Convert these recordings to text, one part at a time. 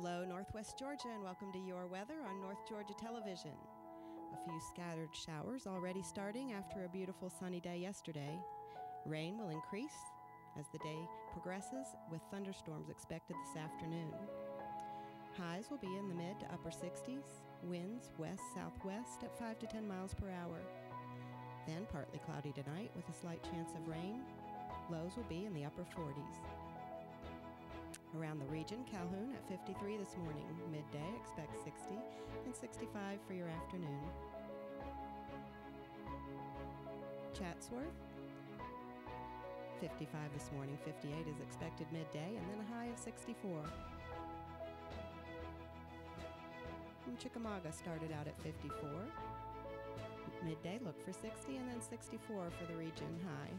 Hello, Northwest Georgia, and welcome to your weather on North Georgia Television. A few scattered showers already starting after a beautiful sunny day yesterday. Rain will increase as the day progresses, with thunderstorms expected this afternoon. Highs will be in the mid to upper 60s, winds west-southwest at 5 to 10 miles per hour. Then partly cloudy tonight with a slight chance of rain. Lows will be in the upper 40s. Around the region, Calhoun at 53 this morning. Midday, expect 60 and 65 for your afternoon. Chatsworth, 55 this morning. 58 is expected midday, and then a high of 64. And Chickamauga started out at 54. Midday, look for 60, and then 64 for the region high.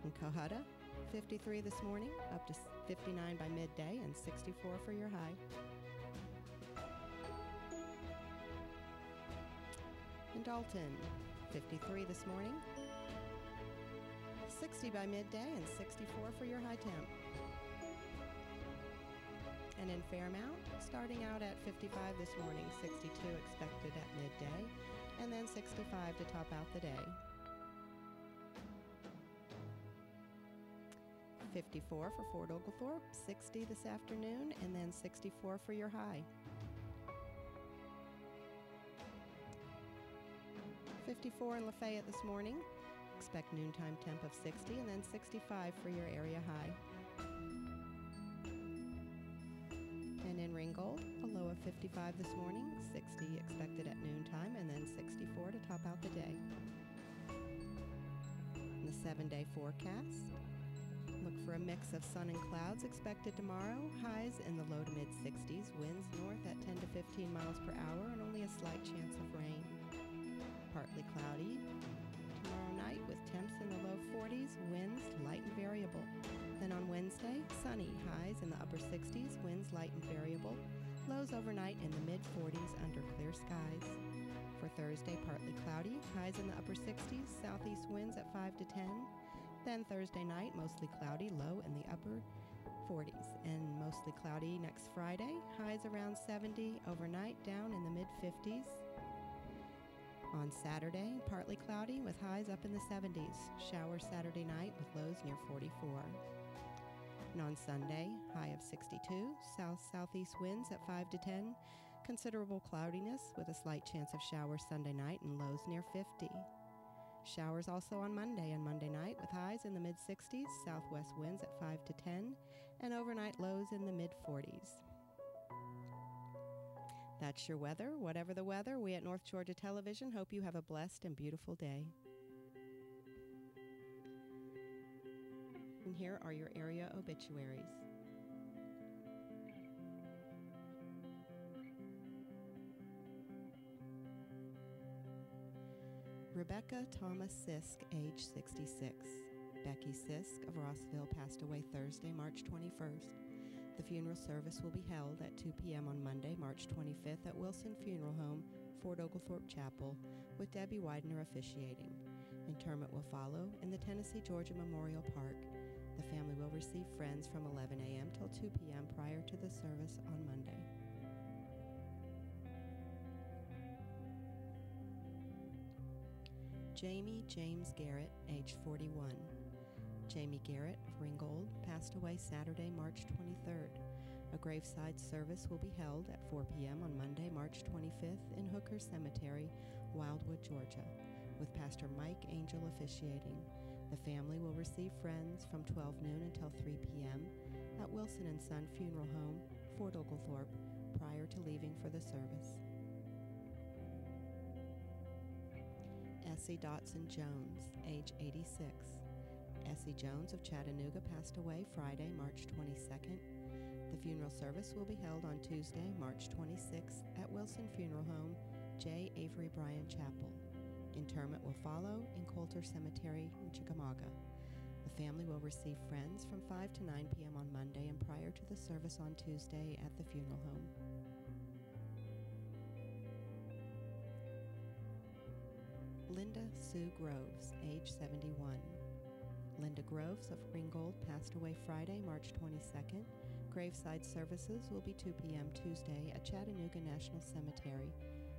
In Cohutta, 53 this morning, up to 59 by midday, and 64 for your high. In Dalton, 53 this morning, 60 by midday, and 64 for your high temp. And in Fairmount, starting out at 55 this morning, 62 expected at midday, and then 65 to top out the day. 54 for Fort Oglethorpe, 60 this afternoon, and then 64 for your high. 54 in Lafayette this morning, expect noontime temp of 60, and then 65 for your area high. And in Ringgold, a low of 55 this morning, 60 expected at noontime, and then 64 to top out the day. In the 7-day forecast, look for a mix of sun and clouds expected tomorrow. Highs in the low to mid 60s, winds north at 10 to 15 miles per hour, and only a slight chance of rain. Partly cloudy tomorrow night with temps in the low 40s, winds light and variable. Then on Wednesday, sunny, highs in the upper 60s, winds light and variable. Lows overnight in the mid 40s under clear skies. For Thursday, partly cloudy, highs in the upper 60s, southeast winds at 5 to 10. Then Thursday night, mostly cloudy, low in the upper 40s, and mostly cloudy next Friday, highs around 70, overnight down in the mid 50s. On Saturday, partly cloudy with highs up in the 70s, shower Saturday night with lows near 44. And on Sunday, high of 62, south-southeast winds at 5 to 10, considerable cloudiness with a slight chance of showers Sunday night and lows near 50. Showers also on Monday and Monday night with highs in the mid-60s, southwest winds at 5 to 10, and overnight lows in the mid-40s. That's your weather. Whatever the weather, we at North Georgia Television hope you have a blessed and beautiful day. And here are your area obituaries. Rebecca Thomas Sisk, age 66. Becky Sisk of Rossville passed away Thursday, March 21st. The funeral service will be held at 2 p.m. on Monday, March 25th at Wilson Funeral Home, Fort Oglethorpe Chapel, with Debbie Widener officiating. Interment will follow in the Tennessee-Georgia Memorial Park. The family will receive friends from 11 a.m. till 2 p.m. prior to the service on Monday. Jamie James Garrett, age 41. Jamie Garrett of Ringgold passed away Saturday, March 23rd. A graveside service will be held at 4 p.m. on Monday, March 25th in Hooker Cemetery, Wildwood, Georgia, with Pastor Mike Angel officiating. The family will receive friends from 12 noon until 3 p.m. at Wilson & Son Funeral Home, Fort Oglethorpe, prior to leaving for the service. Essie Dotson Jones, age 86. Essie Jones of Chattanooga passed away Friday, March 22nd. The funeral service will be held on Tuesday, March 26th at Wilson Funeral Home, J. Avery Bryan Chapel. Interment will follow in Coulter Cemetery in Chickamauga. The family will receive friends from 5 to 9 p.m. on Monday and prior to the service on Tuesday at the funeral home. Linda Sue Groves, age 71. Linda Groves of Ringgold passed away Friday, March 22nd. Graveside services will be 2 p.m. Tuesday at Chattanooga National Cemetery,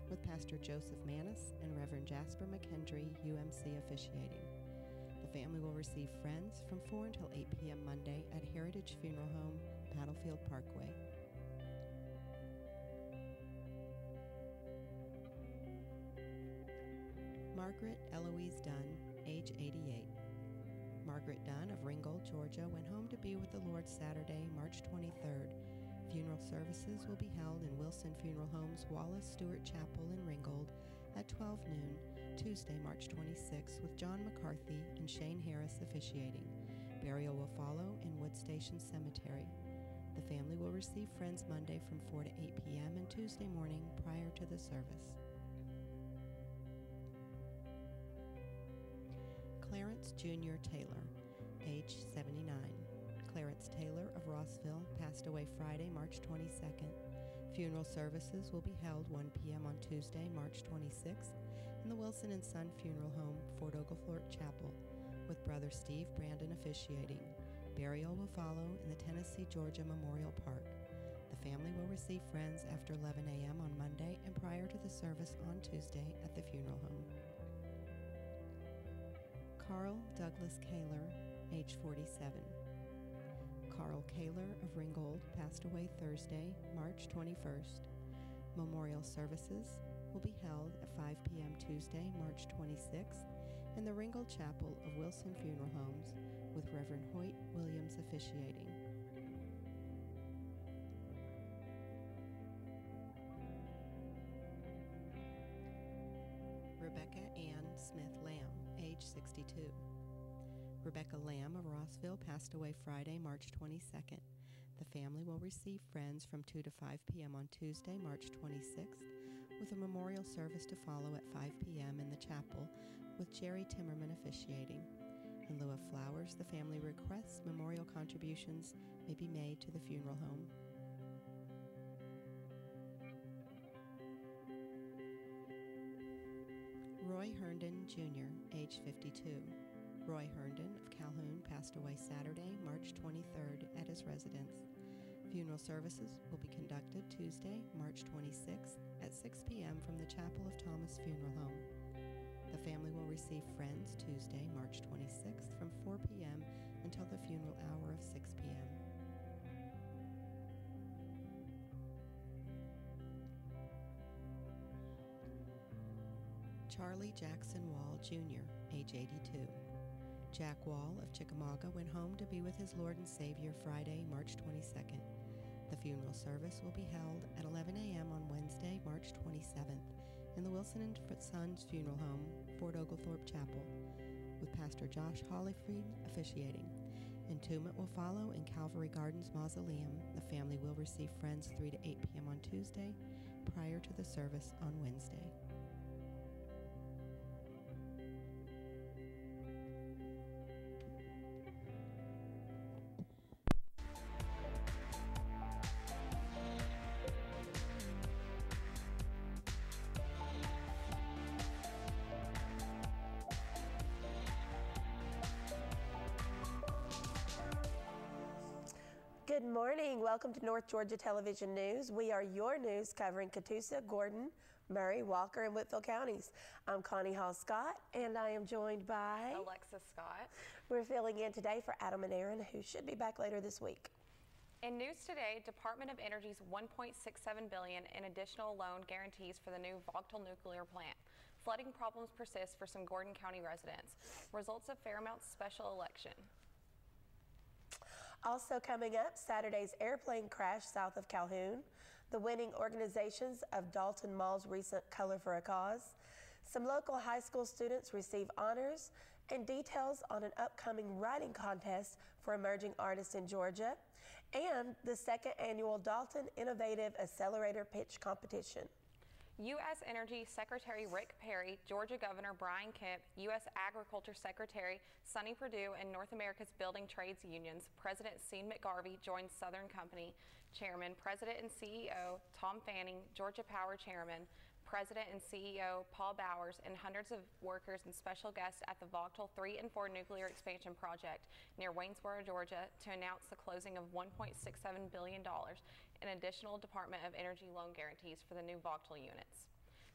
with Pastor Joseph Manis and Reverend Jasper McKendry, UMC, officiating. The family will receive friends from 4 until 8 p.m. Monday at Heritage Funeral Home, Battlefield Parkway. Margaret Eloise Dunn, age 88. Margaret Dunn of Ringgold, Georgia, went home to be with the Lord Saturday, March 23rd. Funeral services will be held in Wilson Funeral Home's Wallace Stewart Chapel in Ringgold at 12 noon, Tuesday, March 26th, with John McCarthy and Shane Harris officiating. Burial will follow in Wood Station Cemetery. The family will receive friends Monday from 4 to 8 p.m. and Tuesday morning prior to the service. Clarence Jr. Taylor, age 79. Clarence Taylor of Rossville passed away Friday, March 22nd. Funeral services will be held 1 p.m. on Tuesday, March 26th, in the Wilson & Son Funeral Home, Fort Oglethorpe Chapel, with Brother Steve Brandon officiating. Burial will follow in the Tennessee-Georgia Memorial Park. The family will receive friends after 11 a.m. on Monday and prior to the service on Tuesday at the funeral home. Carl Douglas Kaler, age 47. Carl Kaler of Ringgold passed away Thursday, March 21st. Memorial services will be held at 5 p.m. Tuesday, March 26th, in the Ringgold Chapel of Wilson Funeral Homes, with Reverend Hoyt Williams officiating. Rebecca Ann Smith Lamb, age 62. Rebecca Lamb of Rossville passed away Friday, March 22nd. The family will receive friends from 2 to 5 p.m. on Tuesday, March 26th, with a memorial service to follow at 5 p.m. in the chapel, with Jerry Timmerman officiating. In lieu of flowers, the family requests memorial contributions may be made to the funeral home. Roy Herndon, Jr., age 52. Roy Herndon of Calhoun passed away Saturday, March 23rd, at his residence. Funeral services will be conducted Tuesday, March 26th, at 6 p.m. from the Chapel of Thomas Funeral Home. The family will receive friends Tuesday, March 26th, from 4 p.m. until the funeral hour of 6 p.m. Charlie Jackson Wall, Jr., age 82. Jack Wall of Chickamauga went home to be with his Lord and Savior Friday, March 22nd. The funeral service will be held at 11 a.m. on Wednesday, March 27th, in the Wilson & Sons Funeral Home, Fort Oglethorpe Chapel, with Pastor Josh Hollyfried officiating. Entombment will follow in Calvary Gardens Mausoleum. The family will receive friends 3 to 8 p.m. on Tuesday, prior to the service on Wednesday. Good morning. Welcome to North Georgia Television News. We are your news covering Catoosa, Gordon, Murray, Walker, and Whitfield counties. I'm Connie Hall Scott, and I am joined by Alexis Scott. We're filling in today for Adam and Aaron, who should be back later this week. In news today, Department of Energy's $1.67 billion in additional loan guarantees for the new Vogtle nuclear plant. Flooding problems persist for some Gordon County residents. Results of Fairmount's special election. Also coming up, Saturday's airplane crash south of Calhoun, the winning organizations of Dalton Mall's recent Color for a Cause, some local high school students receive honors, and details on an upcoming writing contest for emerging artists in Georgia, and the second annual Dalton Innovative Accelerator Pitch Competition. U.S. Energy Secretary Rick Perry, Georgia Governor Brian Kemp, U.S. Agriculture Secretary Sonny Perdue, and North America's Building Trades Unions President Sean McGarvey joined Southern Company Chairman, President and CEO Tom Fanning, Georgia Power Chairman President and CEO Paul Bowers and hundreds of workers and special guests at the Vogtle 3 and 4 nuclear expansion project near Waynesboro, Georgia, to announce the closing of $1.67 billion in additional Department of Energy loan guarantees for the new Vogtle units.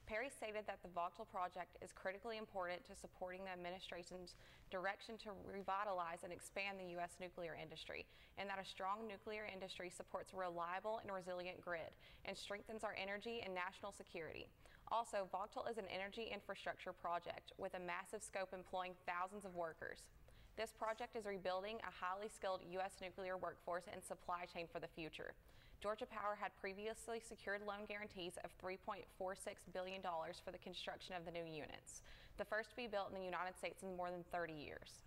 Perry stated that the Vogtle project is critically important to supporting the administration's direction to revitalize and expand the U.S. nuclear industry, and that a strong nuclear industry supports a reliable and resilient grid and strengthens our energy and national security. Also, Vogtle is an energy infrastructure project with a massive scope employing thousands of workers. This project is rebuilding a highly skilled U.S. nuclear workforce and supply chain for the future. Georgia Power had previously secured loan guarantees of $3.46 billion for the construction of the new units, the first to be built in the United States in more than 30 years.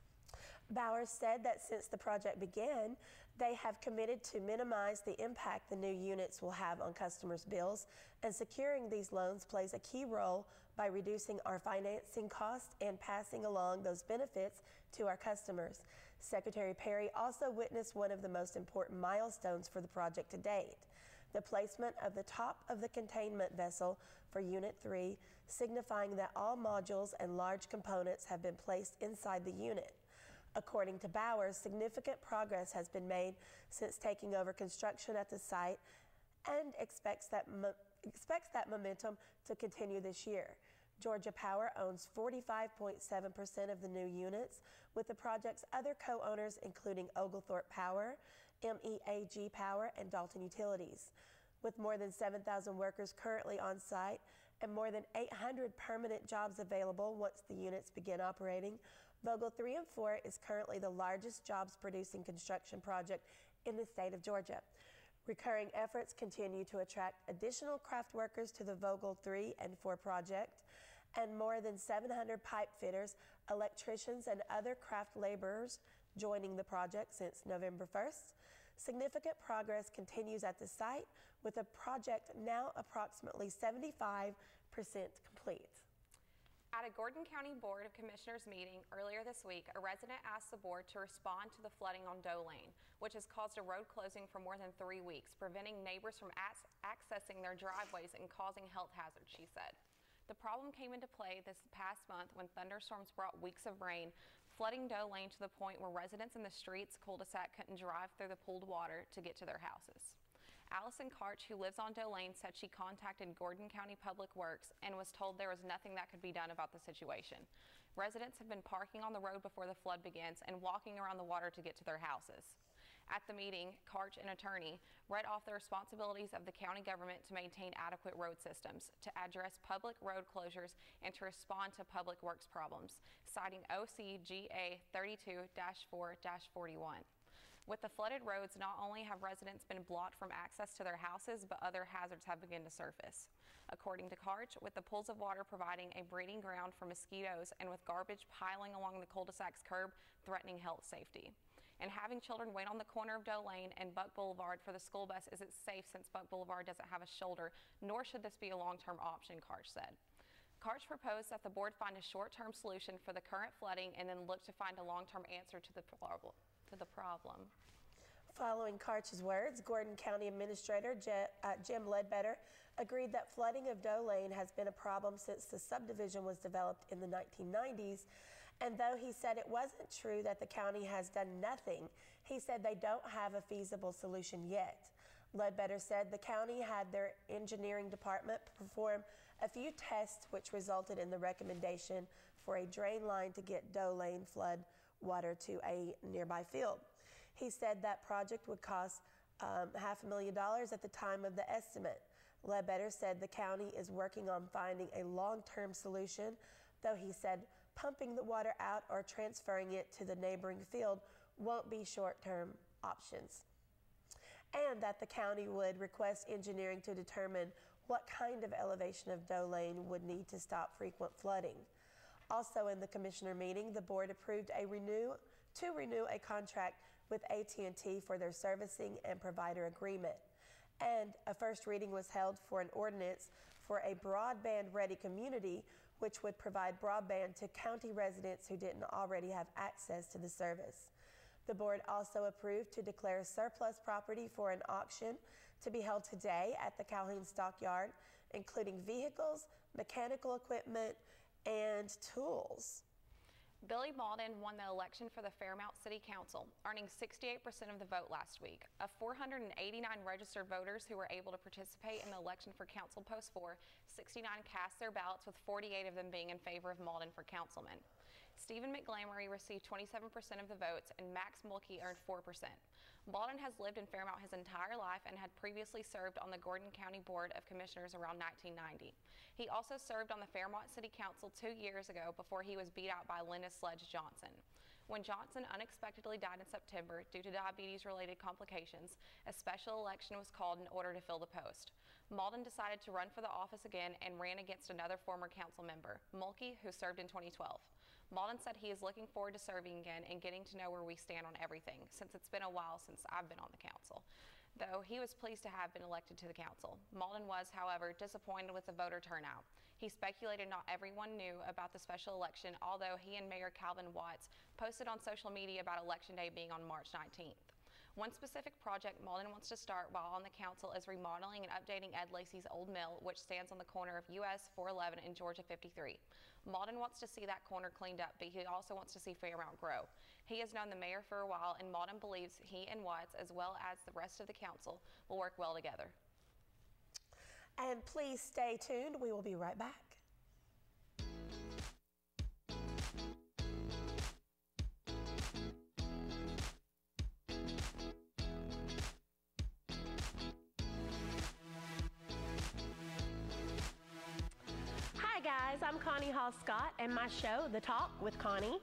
Bowers said that since the project began, they have committed to minimize the impact the new units will have on customers' bills, and securing these loans plays a key role by reducing our financing costs and passing along those benefits to our customers. Secretary Perry also witnessed one of the most important milestones for the project to date, the placement of the top of the containment vessel for Unit 3, signifying that all modules and large components have been placed inside the unit. According to Bowers, significant progress has been made since taking over construction at the site and expects that momentum to continue this year. Georgia Power owns 45.7% of the new units, with the project's other co-owners including Oglethorpe Power, MEAG Power, and Dalton Utilities. With more than 7,000 workers currently on site and more than 800 permanent jobs available once the units begin operating, Vogtle 3 and 4 is currently the largest jobs-producing construction project in the state of Georgia. Recurring efforts continue to attract additional craft workers to the Vogtle 3 and 4 project, and more than 700 pipe fitters, electricians, and other craft laborers joining the project since November 1st. Significant progress continues at the site, with the project now approximately 75% complete. At a Gordon County Board of Commissioners meeting earlier this week, a resident asked the board to respond to the flooding on Doe Lane, which has caused a road closing for more than 3 weeks, preventing neighbors from accessing their driveways and causing health hazards, she said. The problem came into play this past month when thunderstorms brought weeks of rain, flooding Doe Lane to the point where residents in the streets cul-de-sac couldn't drive through the pooled water to get to their houses. Allison Karch, who lives on Doe Lane, said she contacted Gordon County Public Works and was told there was nothing that could be done about the situation. Residents have been parking on the road before the flood begins and walking around the water to get to their houses. At the meeting, Karch, an attorney, read off the responsibilities of the county government to maintain adequate road systems, to address public road closures, and to respond to public works problems, citing OCGA 32-4-41. With the flooded roads, not only have residents been blocked from access to their houses, but other hazards have begun to surface. According to Karch, with the pools of water providing a breeding ground for mosquitoes and with garbage piling along the cul-de-sac's curb threatening health safety. And having children wait on the corner of Doe Lane and Buck Boulevard for the school bus isn't safe since Buck Boulevard doesn't have a shoulder, nor should this be a long-term option, Karch said. Karch proposed that the board find a short-term solution for the current flooding and then look to find a long-term answer to the problem. Following Karch's words, Gordon County Administrator Jim Ledbetter agreed that flooding of Doe Lane has been a problem since the subdivision was developed in the 1990s, and though he said it wasn't true that the county has done nothing, he said they don't have a feasible solution yet. Ledbetter said the county had their engineering department perform a few tests which resulted in the recommendation for a drain line to get Doe Lane flood water to a nearby field. He said that project would cost $500,000 at the time of the estimate. Ledbetter said the county is working on finding a long-term solution, though he said pumping the water out or transferring it to the neighboring field won't be short-term options, and that the county would request engineering to determine what kind of elevation of Doe Lane would need to stop frequent flooding. Also in the commissioner meeting, the board approved to renew a contract with AT&T for their servicing and provider agreement. And a first reading was held for an ordinance for a broadband-ready community, which would provide broadband to county residents who didn't already have access to the service. The board also approved to declare surplus property for an auction to be held today at the Calhoun Stockyard, including vehicles, mechanical equipment, and tools. Billy Malden won the election for the Fairmount City Council, earning 68% of the vote last week. Of 489 registered voters who were able to participate in the election for Council Post 4, 69 cast their ballots, with 48 of them being in favor of Malden for councilman. Stephen McGlamory received 27% of the votes, and Max Mulkey earned 4%. Malden has lived in Fairmount his entire life and had previously served on the Gordon County Board of Commissioners around 1990. He also served on the Fairmount City Council 2 years ago before he was beat out by Linda Sledge Johnson. When Johnson unexpectedly died in September due to diabetes-related complications, a special election was called in order to fill the post. Malden decided to run for the office again and ran against another former council member, Mulkey, who served in 2012. Malden said he is looking forward to serving again and getting to know where we stand on everything, since it's been a while since I've been on the council. Though he was pleased to have been elected to the council, Malden was, however, disappointed with the voter turnout. He speculated not everyone knew about the special election, although he and Mayor Calvin Watts posted on social media about Election Day being on March 19th. One specific project Malden wants to start while on the council is remodeling and updating Ed Lacey's old mill, which stands on the corner of US 411 and Georgia 53. Malden wants to see that corner cleaned up, but he also wants to see Fairmount grow. He has known the mayor for a while, and Malden believes he and Watts, as well as the rest of the council, will work well together. And please stay tuned. We will be right back. Hi guys, I'm Connie Hall Scott, and my show, The Talk with Connie,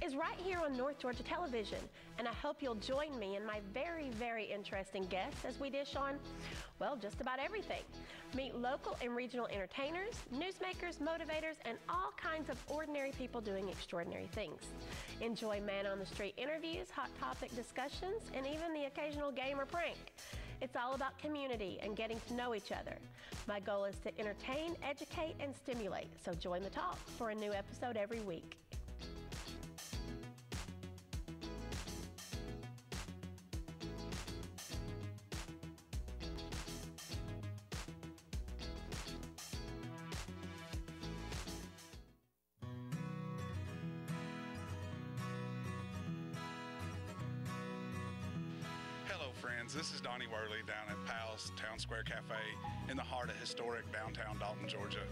is right here on North Georgia Television, and I hope you'll join me and my very, very interesting guests as we dish on, well, just about everything. Meet local and regional entertainers, newsmakers, motivators, and all kinds of ordinary people doing extraordinary things. Enjoy man-on-the-street interviews, hot topic discussions, and even the occasional game or prank. It's all about community and getting to know each other. My goal is to entertain, educate, and stimulate, so join the talk for a new episode every week. This is Donnie Worley down at Powell's Town Square Cafe in the heart of historic downtown Dalton, Georgia.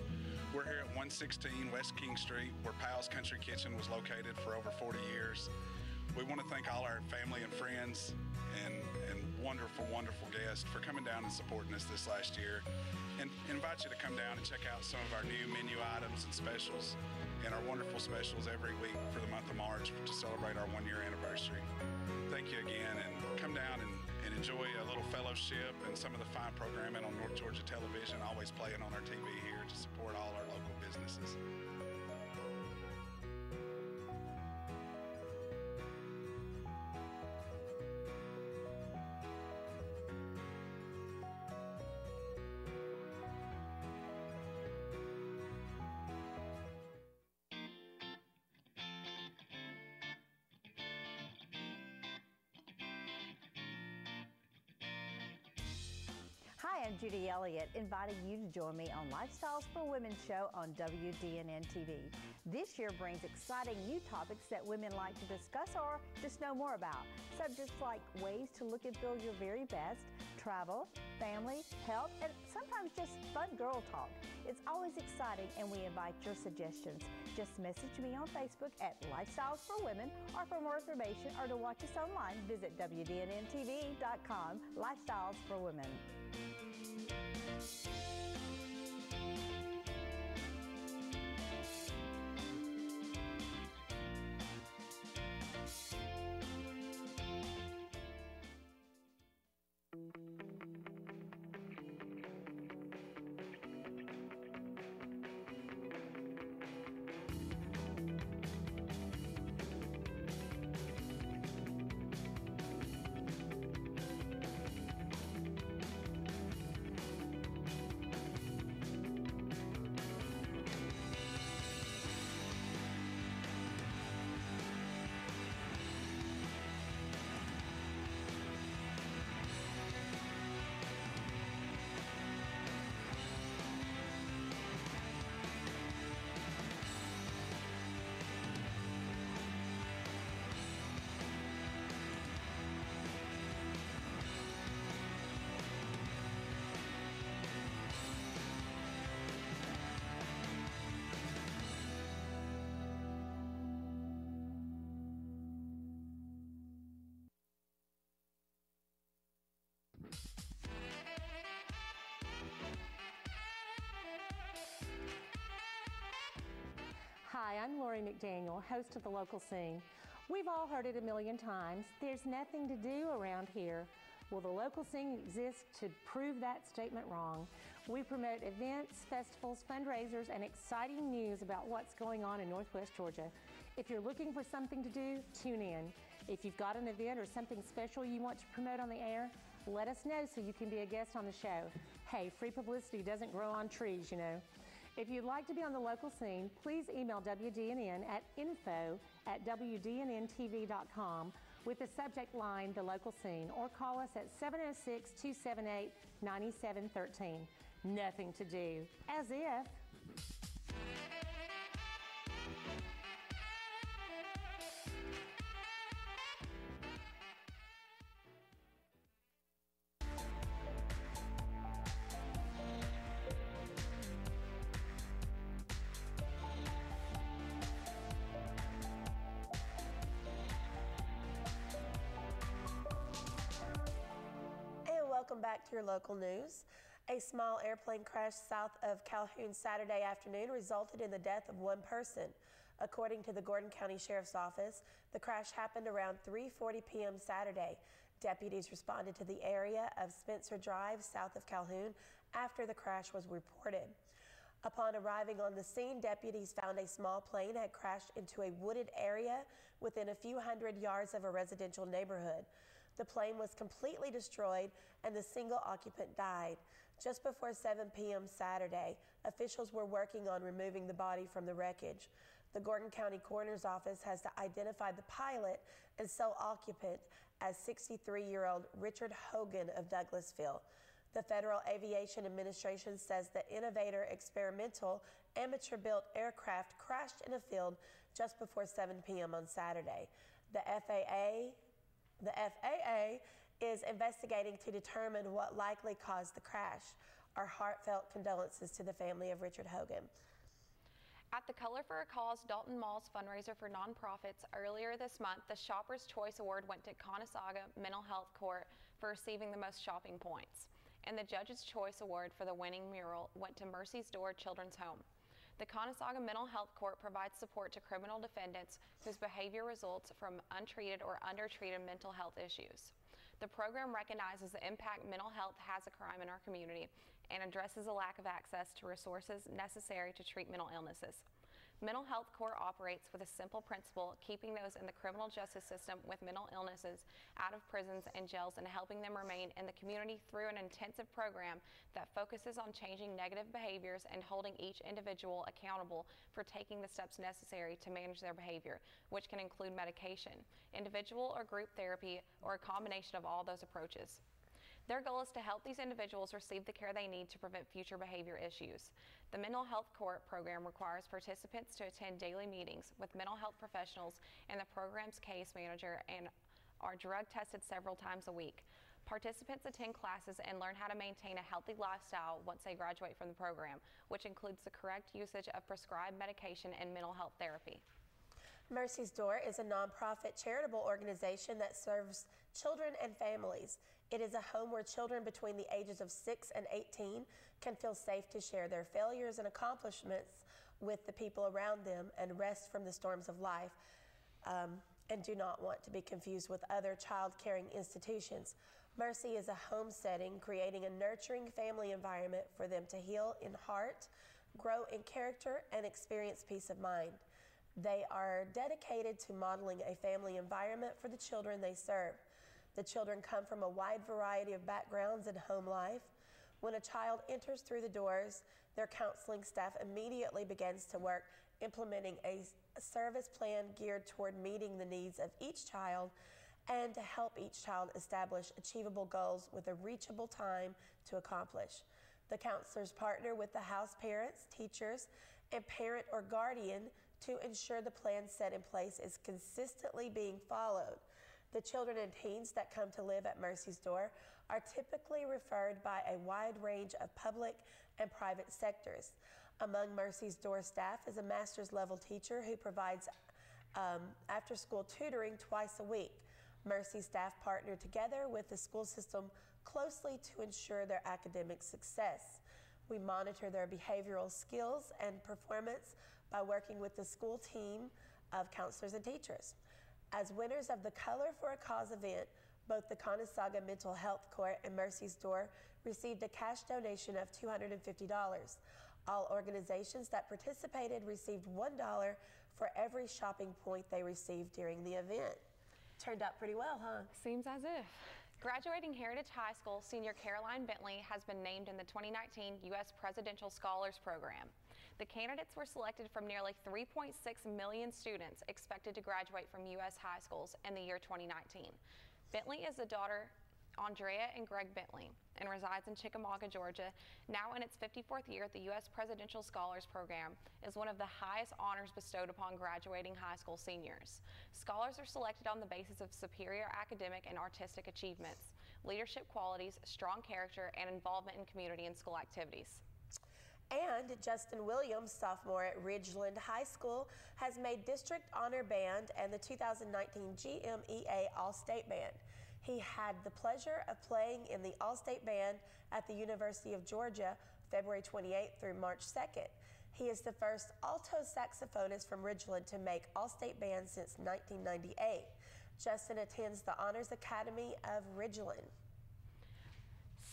We're here at 116 West King Street, where Powell's Country Kitchen was located for over 40 years. We want to thank all our family and friends and wonderful, wonderful guests for coming down and supporting us this last year, and invite you to come down and check out some of our new menu items and specials and our wonderful specials every week for the month of March to celebrate our 1-year anniversary. Thank you again, and come down and enjoy a little fellowship and some of the fine programming on North Georgia Television, always playing on our TV here to support all our local businesses. Hi, I'm Judy Elliott, inviting you to join me on Lifestyles for Women show on WDNN TV. This year brings exciting new topics that women like to discuss or just know more about. Subjects like ways to look and feel your very best, travel, family, health, and sometimes just fun girl talk. It's always exciting, and we invite your suggestions. Just message me on Facebook at Lifestyles for Women, or for more information or to watch us online, visit WDNNTV.com, Lifestyles for Women. Hi, I'm Lori McDaniel, host of The Local Scene. We've all heard it a million times, there's nothing to do around here. Well, The Local Scene exists to prove that statement wrong. We promote events, festivals, fundraisers, and exciting news about what's going on in Northwest Georgia. If you're looking for something to do, tune in. If you've got an event or something special you want to promote on the air, let us know so you can be a guest on the show. Hey, free publicity doesn't grow on trees, you know. If you'd like to be on The Local Scene, please email WDNN at info@WDNNTV.com with the subject line, The Local Scene, or call us at 706-278-9713. Nothing to do. As if. Welcome back to your local news. A small airplane crash south of Calhoun Saturday afternoon resulted in the death of one person. According to the Gordon County Sheriff's Office, the crash happened around 3:40 p.m. Saturday. Deputies responded to the area of Spencer Drive south of Calhoun after the crash was reported. Upon arriving on the scene, deputies found a small plane had crashed into a wooded area within a few hundred yards of a residential neighborhood. The plane was completely destroyed and the single occupant died. Just before 7 p.m. Saturday, officials were working on removing the body from the wreckage. The Gordon County Coroner's Office has identified the pilot and sole occupant as 63-year-old Richard Hogan of Douglasville. The Federal Aviation Administration says the Innovator experimental amateur-built aircraft crashed in a field just before 7 p.m. on Saturday. The FAA is investigating to determine what likely caused the crash. Our heartfelt condolences to the family of Richard Hogan. At the Color for a Cause Dalton Mall's fundraiser for nonprofits earlier this month, the Shopper's Choice Award went to Conasauga Mental Health Court for receiving the most shopping points. And the Judge's Choice Award for the winning mural went to Mercy's Door Children's Home. The Conasauga Mental Health Court provides support to criminal defendants whose behavior results from untreated or undertreated mental health issues. The program recognizes the impact mental health has a crime in our community and addresses the lack of access to resources necessary to treat mental illnesses. Mental Health Court operates with a simple principle, keeping those in the criminal justice system with mental illnesses out of prisons and jails and helping them remain in the community through an intensive program that focuses on changing negative behaviors and holding each individual accountable for taking the steps necessary to manage their behavior, which can include medication, individual or group therapy, or a combination of all those approaches. Their goal is to help these individuals receive the care they need to prevent future behavior issues. The Mental Health Court program requires participants to attend daily meetings with mental health professionals and the program's case manager and are drug tested several times a week. Participants attend classes and learn how to maintain a healthy lifestyle once they graduate from the program, which includes the correct usage of prescribed medication and mental health therapy. Mercy's Door is a nonprofit charitable organization that serves children and families. It is a home where children between the ages of 6 and 18 can feel safe to share their failures and accomplishments with the people around them and rest from the storms of life, and do not want to be confused with other child-caring institutions. Mercy is a home setting, creating a nurturing family environment for them to heal in heart, grow in character, and experience peace of mind. They are dedicated to modeling a family environment for the children they serve. The children come from a wide variety of backgrounds and home life. When a child enters through the doors, their counseling staff immediately begins to work implementing a service plan geared toward meeting the needs of each child and to help each child establish achievable goals with a reachable time to accomplish. The counselors partner with the house parents, teachers, and parent or guardian to ensure the plan set in place is consistently being followed. The children and teens that come to live at Mercy's Door are typically referred by a wide range of public and private sectors. Among Mercy's Door staff is a master's level teacher who provides after-school tutoring twice a week. Mercy staff partner together with the school system closely to ensure their academic success. We monitor their behavioral skills and performance by working with the school team of counselors and teachers. As winners of the Color for a Cause event, both the Conasauga Mental Health Court and Mercy's Door received a cash donation of $250. All organizations that participated received $1 for every shopping point they received during the event. Turned out pretty well, huh? Seems as if. Graduating Heritage High School senior Caroline Bentley has been named in the 2019 U.S. Presidential Scholars Program. The candidates were selected from nearly 3.6 million students expected to graduate from U.S. high schools in the year 2019. Bentley is the daughter Andrea and Greg Bentley and resides in Chickamauga, Georgia. Now in its 54th year, the U.S. Presidential Scholars Program is one of the highest honors bestowed upon graduating high school seniors. Scholars are selected on the basis of superior academic and artistic achievements, leadership qualities, strong character, and involvement in community and school activities. And Justin Williams, sophomore at Ridgeland High School, has made District Honor Band and the 2019 GMEA All-State Band. He had the pleasure of playing in the All-State Band at the University of Georgia February 28th through March 2nd. He is the first alto saxophonist from Ridgeland to make All-State Band since 1998. Justin attends the Honors Academy of Ridgeland.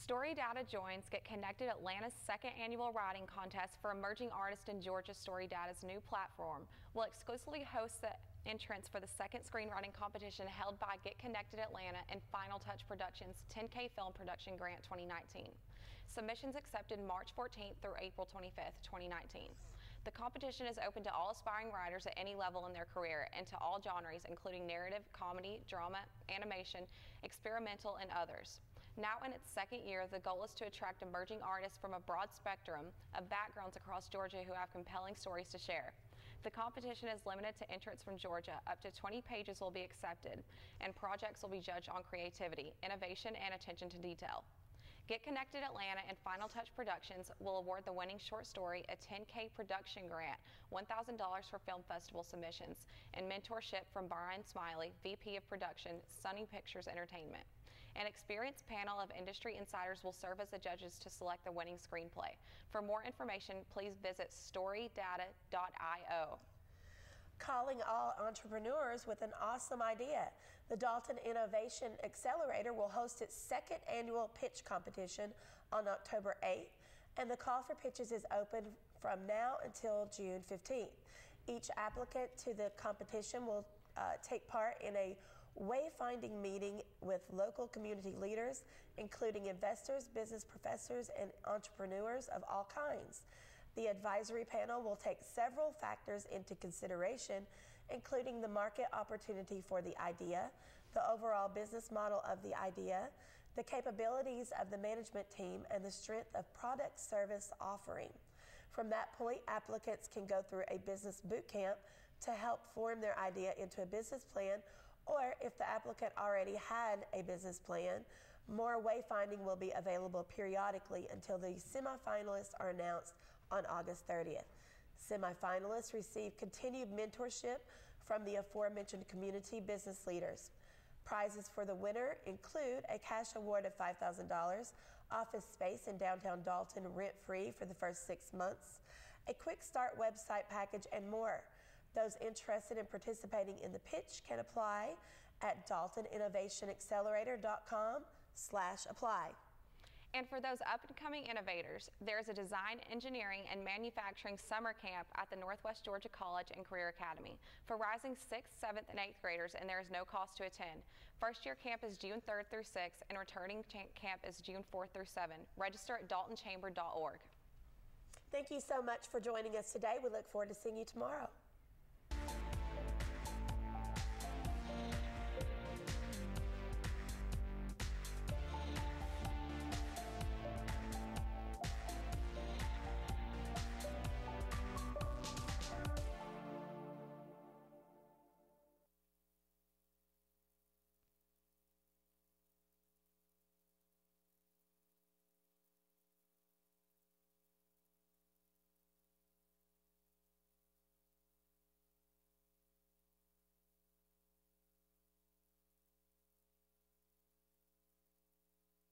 Story Data joins Get Connected Atlanta's second annual writing contest for emerging artists in Georgia. Story Data's new platform will exclusively host the entrance for the second screenwriting competition held by Get Connected Atlanta and Final Touch Productions 10K Film Production Grant 2019. Submissions accepted March 14th through April 25th, 2019. The competition is open to all aspiring writers at any level in their career and to all genres, including narrative, comedy, drama, animation, experimental, and others. Now in its second year, the goal is to attract emerging artists from a broad spectrum of backgrounds across Georgia who have compelling stories to share. The competition is limited to entrants from Georgia. Up to 20 pages will be accepted, and projects will be judged on creativity, innovation, and attention to detail. Get Connected Atlanta and Final Touch Productions will award the winning short story a 10K production grant, $1,000 for film festival submissions, and mentorship from Brian Smiley, VP of Production, Sunny Pictures Entertainment. An experienced panel of industry insiders will serve as the judges to select the winning screenplay. For more information, please visit storydata.io. Calling all entrepreneurs with an awesome idea. The Dalton Innovation Accelerator will host its second annual pitch competition on October 8th, and the call for pitches is open from now until June 15th. Each applicant to the competition will take part in a wayfinding meeting with local community leaders, including investors, business professors, and entrepreneurs of all kinds. The advisory panel will take several factors into consideration, including the market opportunity for the idea, the overall business model of the idea, the capabilities of the management team, and the strength of product service offering. From that point, applicants can go through a business boot camp to help form their idea into a business plan, or if the applicant already had a business plan, more wayfinding will be available periodically until the semifinalists are announced on August 30th. Semifinalists receive continued mentorship from the aforementioned community business leaders. Prizes for the winner include a cash award of $5,000, office space in downtown Dalton rent-free for the first 6 months, a quick start website package, and more. Those interested in participating in the pitch can apply at daltoninnovationaccelerator.com/apply. And for those up-and-coming innovators, there is a Design, Engineering, and Manufacturing Summer Camp at the Northwest Georgia College and Career Academy for rising 6th, 7th, and 8th graders, and there is no cost to attend. First-year camp is June 3rd through 6th, and returning camp is June 4th through 7th. Register at daltonchamber.org. Thank you so much for joining us today. We look forward to seeing you tomorrow.